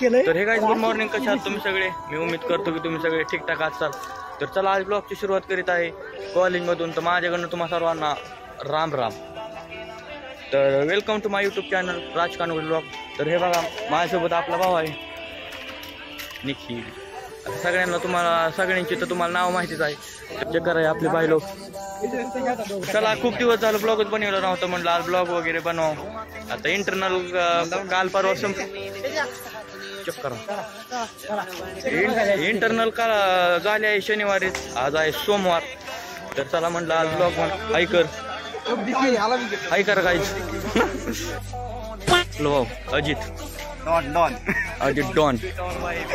तर हे guys good morning, कशा आहात तुम्ही सगळे? मी उम्मीद करतो की तुम्ही सगळे ठीकठाक असाल. तर चला आज ब्लॉगची सुरुवात करीत आहे कॉलेजमधून. तर माझ्याकडनं तुम्हा सर्वांना राम राम. तर welcome to my YouTube channel Raj Kangul blog. तर हे बघा माझ्यासोबत आपला भाऊ आहे निखिल. सगळ्यांना सगळ्यांची तर तुम्हाला नाव माहितीच आहे. चक्कर आहे आपले भाई लोक. चला खूप दिवस झालं ब्लॉगच बनवलं नव्हतं, म्हटलं आज ब्लॉग वगैरे बनव. आता इंटरनल काल परवा चक्कर इंटरनल का झाले आहे शनिवारी, आज आहे सोमवार. तर चला म्हटलं आज ब्लॉग ऐकर काहीच. अजित डॉन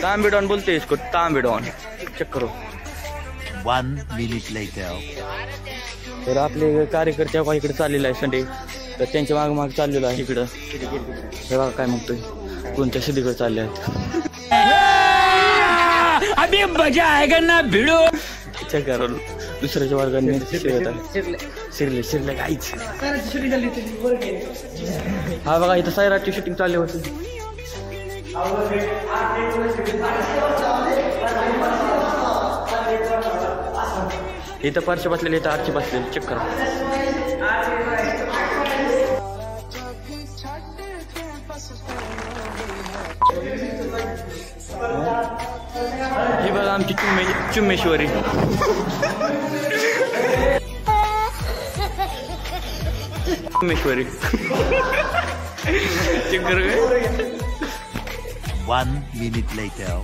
तांबे डॉन बोलते इसको, तांबे डॉन. चक्कर 1 minute later. तर आपले कार्यकर्ते इकडे चाललेलं आहे संडे. तर त्यांच्या माग चाललेलं आहे इकडं. हे बघा काय म्हणतोय, कोणत्या सिद्धीकडे चालले आहेत. अभी मजा आएगा ना भिडो. चक्कर दुसऱ्याच्या वर्गाने शिरले काहीच. हा बघा इथं सैराटची शूटिंग चालली होती. इथं परशे बसलेले, इथं आरचे बसलेले. चक्कर ही बघा आमची चुम्मेश्वरी. चुम्मेश्वरी चक्कर 1 minute later.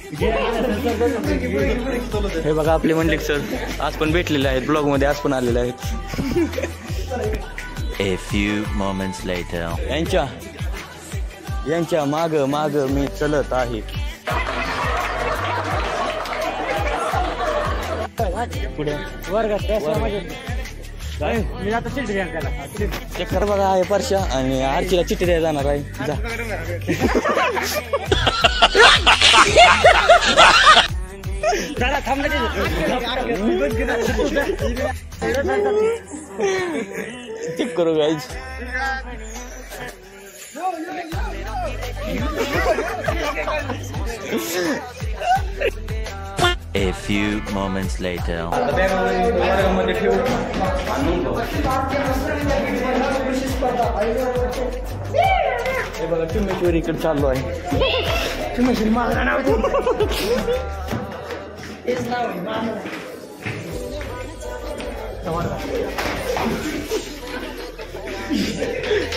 हे बघा आपले मंडलिक सर आज पण भेटलेले आहेत ब्लॉग मध्ये, आज पण आलेले आहेत. A few moments later. यांच्या माग मी चलत आहे. पुढे मी आता चिठ्ठी द्या त्याला. चक्कर बघा आहे परशा आणि आरचीला चिठ्ठी द्यायला जाणार आहे. जा चेक करू guys. A few moments later. हे बघा चुम्मेश्वरी इकडे चाललो आहे. चुम्मेश्वरी माझं नाव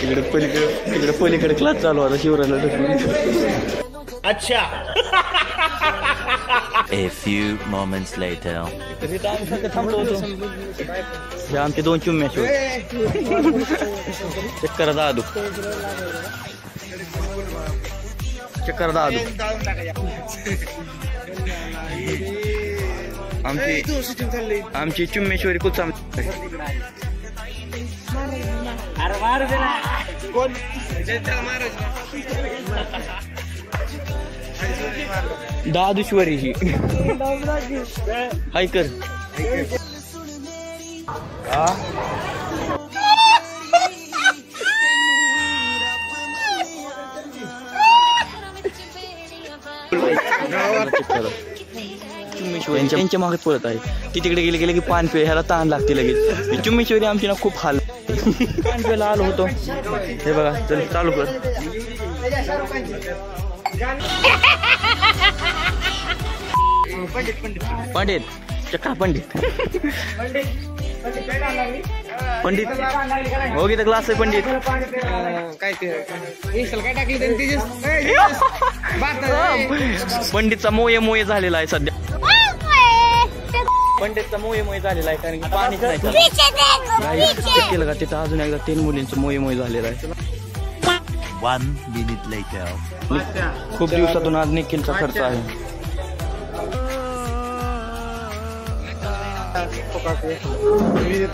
इकडे पलीकडे क्लास चालू होता शिवराला. अच्छा. A few moments later. हे आमचे 2 चुम्मेश्वर. चक्कर दादू आमची चुम्मेश्वरी कुछ दादूश्वरी ही हायकर. चुम्मेश्वरी यांच्या मागे पळत आहे. ती तिकडे गेले की पान पे ह्याला ताण लागते लगेच. चुम्मेश्वरी आमची ना खूप हाल. पान पेला आलो होतो. हे बघा चल चालू कर. पंडित चक्का पंडित हो गे क्लास आहे. पंडित पंडितचा मोये झालेला आहे सध्या. पंडितचा मोये झालेला आहे कारण की पाणीच नाही केलं का तिथं. अजून एकदा 3 मुलींचं मोये झालेलं आहे. 1 minute later. खूप दिवसातून आज निखिलचा खर्च आहे.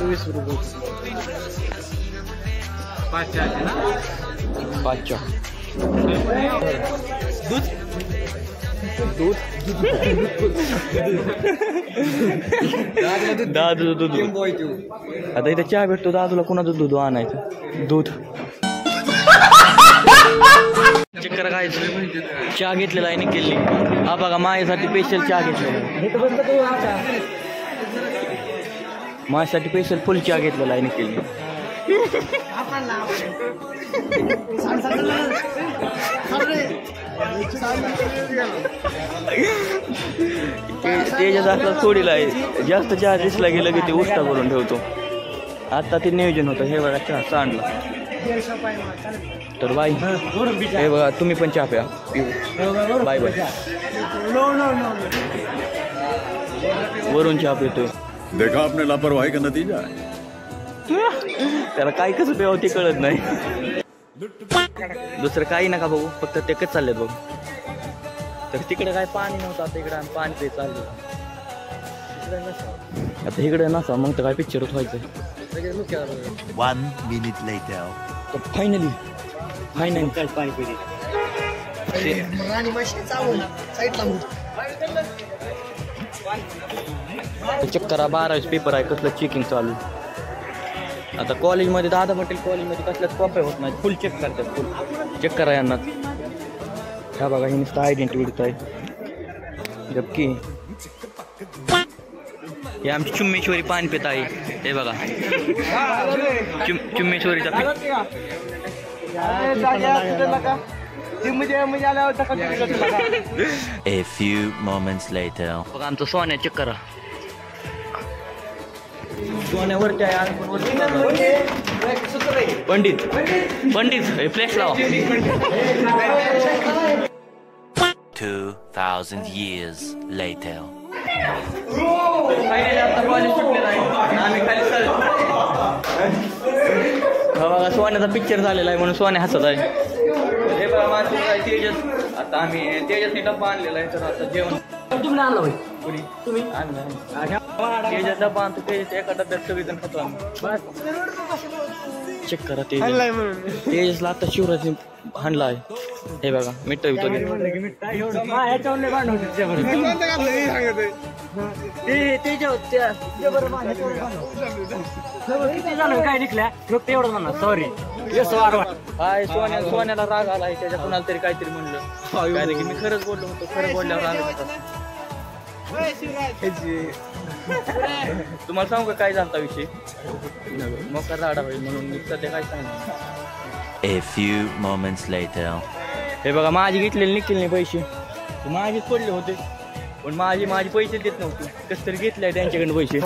20 रुपये. 5 दूध दादू दूध. आता इथे चहा भेटतो दादूला, कोणाचं दूध आणायचं दूध. चक्कर काय चहा घेतलेला आहे निखिलनी. हा बघा माझ्यासाठी स्पेशल चहा घेतलेला आहे. माझ्यासाठी स्पेशल फुल चहा घेतलेला आहे निखिलनी. तेजाच असला सोडीला आहे. जास्त चहा दिसला गेलं की ते उष्टा करून ठेवतो. आता ते नियोजन होतं. हे बघा चहा सांडला. तर बाय. हे बघा तुम्ही पण चहा प्या. Bye bye. वरून चहा पितोय. देखा आपने लापरवाही का नतीजा है. त्याला काय कसं प्यावं ते कळत नाही. दुसरं काही नका बघू, फक्त तेच चाललेत बघू. तर तिकडे काय पाणी नव्हतं. आता इकडे पाणी पे चाललं. आता इकडे नसा मग तर काय पिक्चर व्हायचं. 1 minute later. तर फायनली काय पाणी पिली चक्कर 12 पेपर आहे. कसलं चेकिंग चालू. आता कॉलेजमध्ये दादा पटेल कॉलेजमध्ये कसल्याच कॉप्या होत नाही. फुल चेक करतात. फुल चेक करा यांना. ह्या बघा ही नुसतं आयडेंटिटी आहे. जबकी हे आमची चुम्मेश्वरी पाणी पित आहे. हे बघा चुम्मेश्वरीचा A few moments later. बघा आमचं सोन्या चेक करा. सोन्यावरती आहे. पंडित फ्लॅश लावा. 2000 years later. बघा सोन्याचा पिक्चर झालेला आहे म्हणून सोन्या हसत आहे. हे बघा माझं तेजस. आता आम्ही तेजसने डब्बा आणलेला आहे. तर आता जेवण तुम्ही आणलं होय. तुम्ही आणलं तेजस डब्बा आणतो. तेजस एका डब्यात सगळेजण खातो आम्ही. चेक करा तेजसला आता शिवराज हाणला आहे. हे बघा मिठ काय निघल्या फक्त एवढं म्हणा सॉरी. काय सोन्याला राग आलाय. त्याच्या कुणाला तरी काहीतरी म्हणलं. कारण की मी खरंच बोललो होतो. खरं बोलल्यावर राग येतात. तुम्हाला सांगू का काय झालता विषय. मग राडा होईल म्हणून मी सध्या काय सांगणार. A few moments later. हे बघा माझे घेतलेले निखिलने पैसे माझेच पडले होते. पण माझे पैसे देत नव्हते. कस तरी घेतले त्यांच्याकडनं पैसे.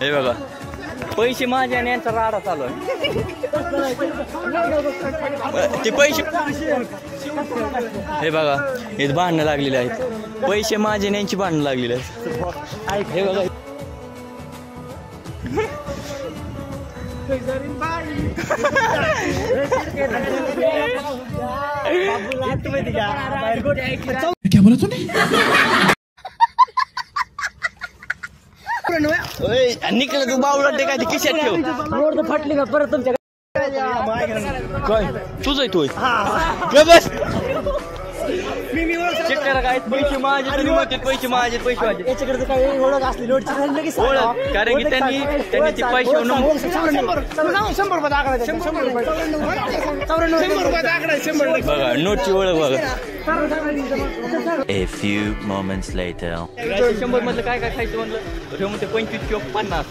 हे बघा पैसे माझे आणि यांचा राडा चालू आहे. ते पैसे हे बघा हे भांडणं लागलेले आहेत. पैसे माझे आणि यांची भांडणं लागलेली आहेत. हे बघा क्या बोला तूने. निकल तू बावळा ते काय किशात ठेव. फाटली का परत तुमच्या काय तुझं तोय बस. चेक करा काय पैसे माझे तुम्ही म्हणते पैसे माझे याच्याकडे काही ओळख असली लोटची ओळख. कारण की त्यांनी ते पैसे 100 बघा नोटची ओळख बघा. A few moments later. 100 मधलं काय काय खायचं म्हणलं हे म्हणते 25 किंवा 50.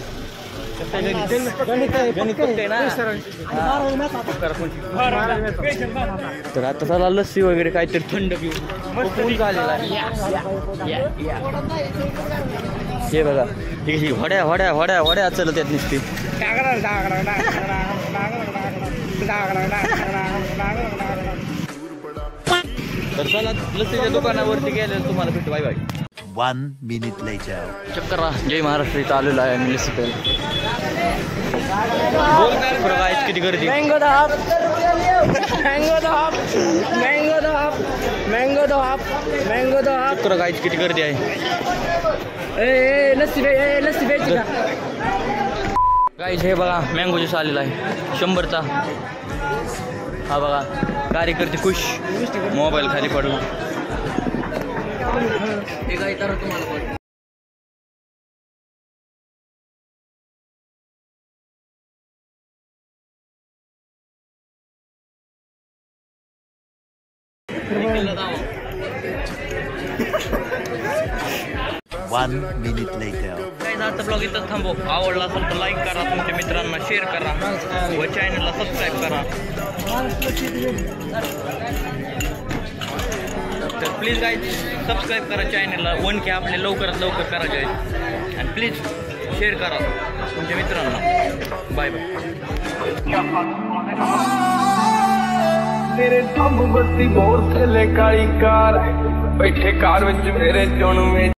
तर आता चला लस्सी वगैरे काहीतरी थंड पिऊ. मस्त झालेला आहे. हे बघा ही होड्या चलत आहेत नुसती. तर चला लस्सीच्या दुकानावरती गेले तुम्हाला भेटू. Bye bye. 1 minute later. चक्कर जय महाराष्ट्र इथं आलेलो आहे मी लस्सी प्यायला. बोल काय किती गर्दी. मँगो द हाफ चक्कर काय किती गर्दी आहे. लस्सी प्यायची का. गाईज हे बघा मँगो ज्यूस आलेला आहे 100चा. हा बघा कार्यकर्ते खुश. मोबाईल खाली पडला. हे काय तर तुम्हाला पण 1 minute later. काय आजचा ब्लॉग इथं थांबव. आवडला असेल तर लाईक करा, तुमच्या मित्रांना शेअर करा व चॅनलला सबस्क्राईब करा. तर प्लीज गाईज सबस्क्राईब करा चॅनलला. 1K आपले लवकरात लवकर करायचे आहे. आणि प्लीज शेअर करा तुमच्या मित्रांना. Bye bye. तेरे पंप बत्ती बोर थले काली कार बैठे कार विच मेरे चुन में